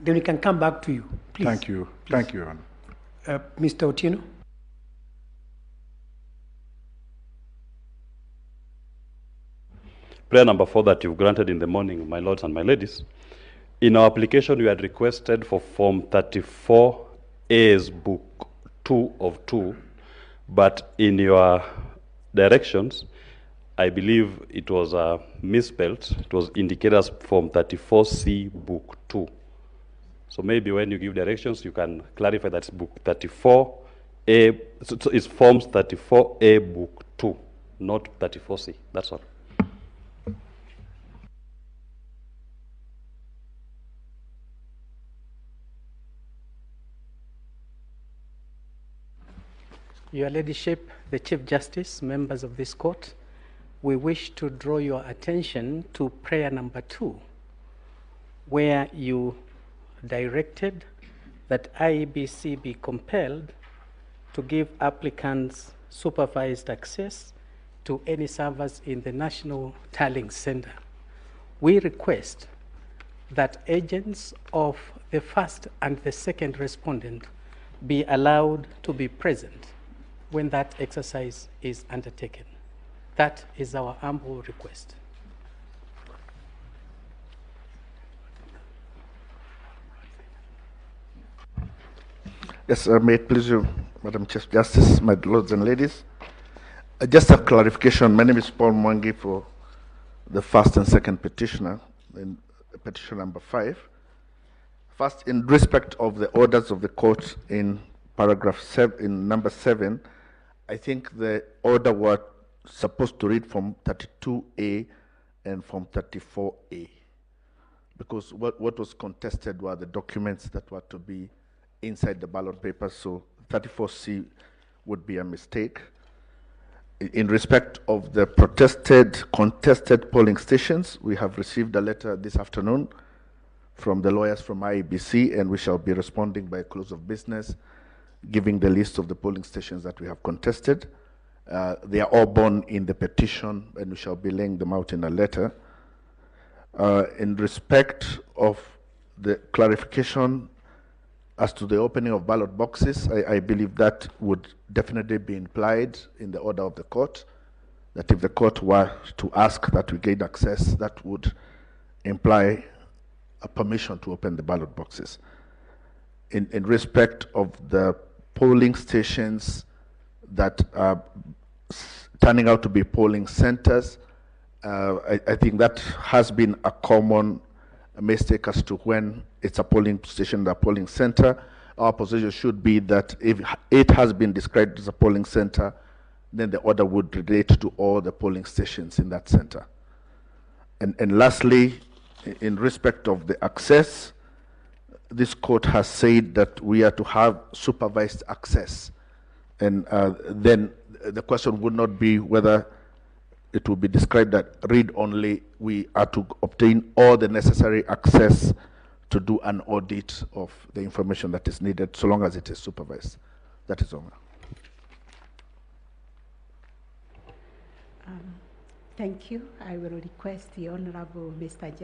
Then we can come back to you, please. Thank you. Please. Thank you, Your Honor. Mr. Otieno? Prayer number 4 that you've granted in the morning, my lords and my ladies. In our application, we had requested for Form 34A's Book 2 of 2, but in your directions, I believe it was misspelled. It was indicated as Form 34C Book 2. So maybe when you give directions, you can clarify that's Book 34A, so it's Forms 34A Book 2, not 34C. That's all. Your Ladyship, the Chief Justice, members of this court, we wish to draw your attention to prayer number 2, where you directed that Iebc be compelled to give applicants supervised access to any servers in the National Tallying Center. We request that agents of the first and the second respondent be allowed to be present when that exercise is undertaken. That is our humble request. Yes, may it please you, Madam Chief Justice, my lords and ladies. Just a clarification. My name is Paul Mwangi for the first and second petitioner in petition number 5. First, in respect of the orders of the court in paragraph 7, in number 7, I think the order was supposed to read from 32A and from 34A, because what was contested were the documents that were to be inside the ballot paper, so 34C would be a mistake. In respect of the contested polling stations, we have received a letter this afternoon from the lawyers from Iebc, and we shall be responding by close of business, giving the list of the polling stations that we have contested. They are all borne in the petition, and we shall be laying them out in a letter. In respect of the clarification as to the opening of ballot boxes, I believe that would definitely be implied in the order of the court, that if the court were to ask that we gain access, that would imply a permission to open the ballot boxes. In respect of the polling stations that are turning out to be polling centers, I think that has been a common mistake as to when it's a polling station, a polling center. Our position should be that if it has been described as a polling center, then the order would relate to all the polling stations in that center. And lastly, in respect of the access, this court has said that we are to have supervised access. And then the question would not be whether it will be described that read only. We are to obtain all the necessary access to do an audit of the information that is needed, so long as it is supervised. That is all. Thank you. I will request the Honorable Mr.